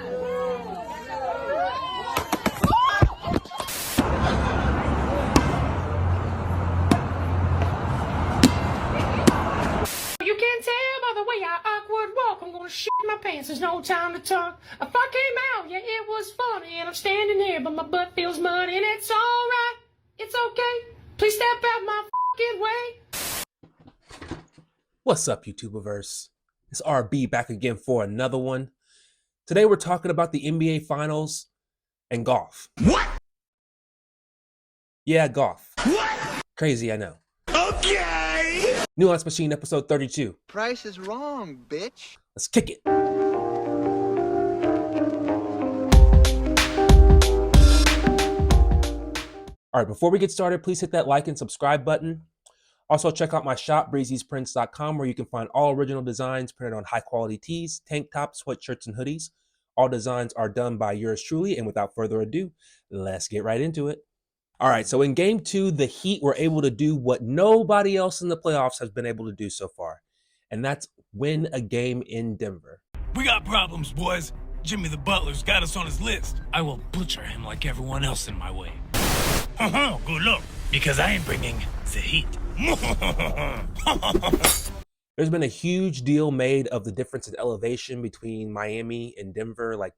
You can tell by the way I awkward walk, I'm gonna shit my pants, there's no time to talk. A fuck came out, yeah, it was funny, and I'm standing here, but my butt feels muddy, and it's alright, it's okay, please step out my fucking way. What's up, YouTuberverse? It's RB back again for another one. Today we're talking about the NBA Finals and golf. What? Yeah, golf. What? Crazy, I know. Okay. Nuance Machine episode 32. Price is wrong, bitch. Let's kick it. All right, before we get started, please hit that like and subscribe button. Also, check out my shop, breezysprints.com, where you can find all original designs printed on high-quality tees, tank tops, sweatshirts, and hoodies. All designs are done by yours truly, and without further ado, let's get right into it. All right, so in Game 2, the Heat were able to do what nobody else in the playoffs has been able to do so far, and that's win a game in Denver. We got problems, boys. Jimmy the Butler's got us on his list. I will butcher him like everyone else in my way. Good luck, because I am bringing the heat. There's been a huge deal made of the difference in elevation between Miami and Denver. Like,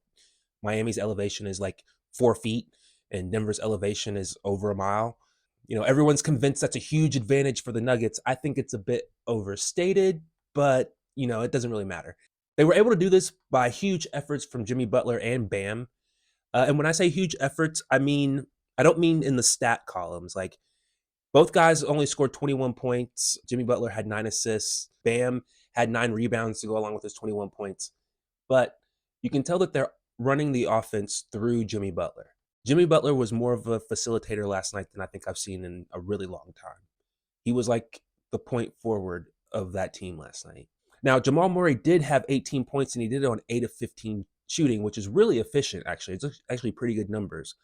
Miami's elevation is like 4 feet, and Denver's elevation is over a mile. You know, everyone's convinced that's a huge advantage for the Nuggets. I think it's a bit overstated, but, you know, it doesn't really matter. They were able to do this by huge efforts from Jimmy Butler and Bam. And when I say huge efforts, I don't mean in the stat columns. Like, both guys only scored 21 points. Jimmy Butler had 9 assists. Bam had 9 rebounds to go along with his 21 points. But you can tell that they're running the offense through Jimmy Butler. Jimmy Butler was more of a facilitator last night than I think I've seen in a really long time. He was like the point forward of that team last night. Now, Jamal Murray did have 18 points, and he did it on 8 of 15 shooting, which is really efficient, actually. It's actually pretty good numbers.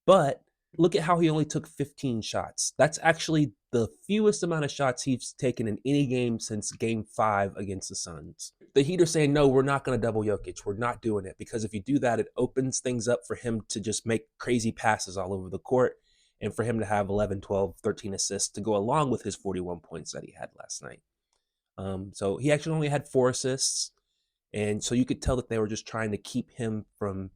But look at how he only took 15 shots. That's actually the fewest amount of shots he's taken in any game since Game 5 against the Suns. The Heat are saying, no, we're not going to double Jokic. We're not doing it, because if you do that, it opens things up for him to just make crazy passes all over the court and for him to have 11, 12, 13 assists to go along with his 41 points that he had last night. So he actually only had 4 assists, and so you could tell that they were just trying to keep him from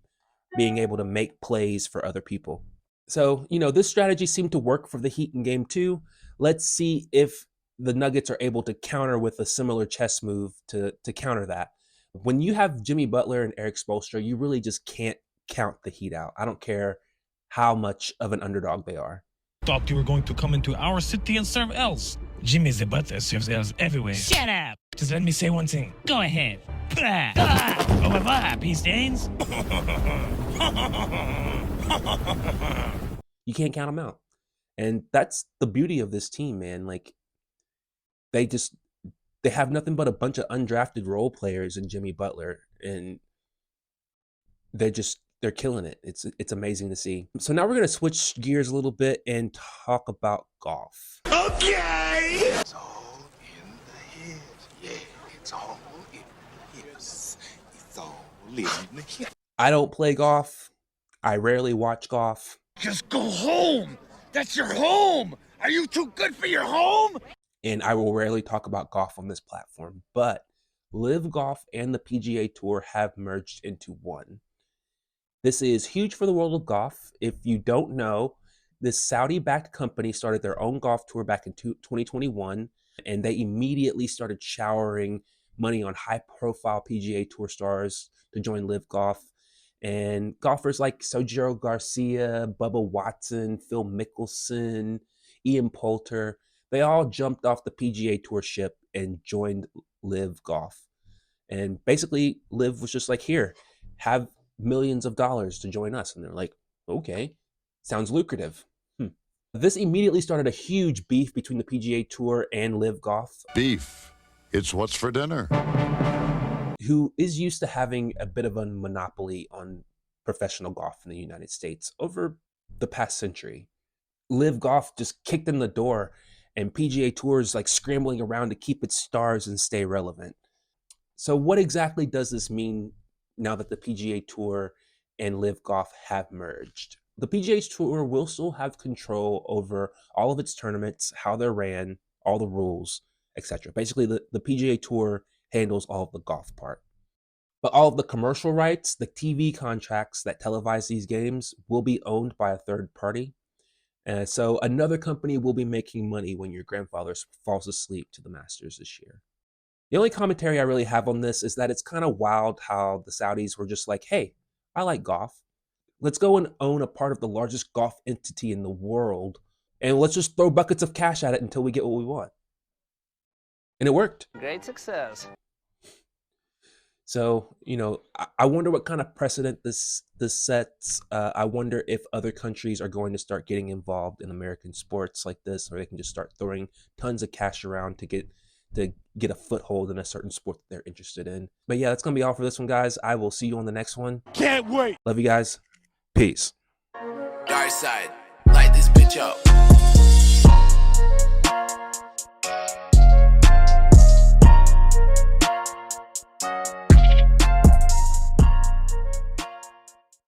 being able to make plays for other people. So, you know, this strategy seemed to work for the Heat in Game 2. Let's see if the Nuggets are able to counter with a similar chess move to counter that. When you have Jimmy Butler and Eric Spoelstra, you really just can't count the Heat out. I don't care how much of an underdog they are. Thought you were going to come into our city and serve L's. Jimmy the Butler serves L's everywhere. Shut up! Just let me say one thing. Go ahead. Au revoir, peace stains. You can't count them out. And that's the beauty of this team, man. Like, they have nothing but a bunch of undrafted role players in Jimmy Butler, and they're killing it. It's amazing to see. So now we're going to switch gears a little bit and talk about golf. Okay. It's all in the head. Yeah, it's all in the hips. It's all in the head. I don't play golf. I rarely watch golf. Just go home. That's your home. Are you too good for your home? And I will rarely talk about golf on this platform, but Liv Golf and the PGA Tour have merged into one. This is huge for the world of golf. If you don't know, this Saudi-backed company started their own golf tour back in 2021, and they immediately started showering money on high-profile PGA Tour stars to join Liv Golf. And golfers like Sergio Garcia, Bubba Watson, Phil Mickelson, Ian Poulter, they all jumped off the PGA Tour ship and joined Liv Golf. And basically, Liv was just like, here, have millions of dollars to join us. And they're like, okay, sounds lucrative. This immediately started a huge beef between the PGA Tour and Liv Golf. Beef. It's what's for dinner. Who is used to having a bit of a monopoly on professional golf in the United States over the past century. Liv Golf just kicked in the door, and PGA Tour is like scrambling around to keep its stars and stay relevant. So what exactly does this mean now that the PGA Tour and Liv Golf have merged. The PGA Tour will still have control over all of its tournaments, how they're ran, all the rules, etc. Basically, the PGA Tour handles all of the golf part. But all of the commercial rights, the TV contracts that televise these games, will be owned by a third party. So another company will be making money when your grandfather falls asleep to the Masters this year. The only commentary I really have on this is that it's kind of wild how the Saudis were just like, hey, I like golf. Let's go and own a part of the largest golf entity in the world, and let's just throw buckets of cash at it until we get what we want. And it worked. Great success. So, I wonder what kind of precedent this sets. I wonder if other countries are going to start getting involved in American sports like this, or they can just start throwing tons of cash around to get a foothold in a certain sport that they're interested in. But yeah, that's going to be all for this one, guys. I will see you on the next one. Can't wait. Love you guys. Peace. Dark side, light this bitch up.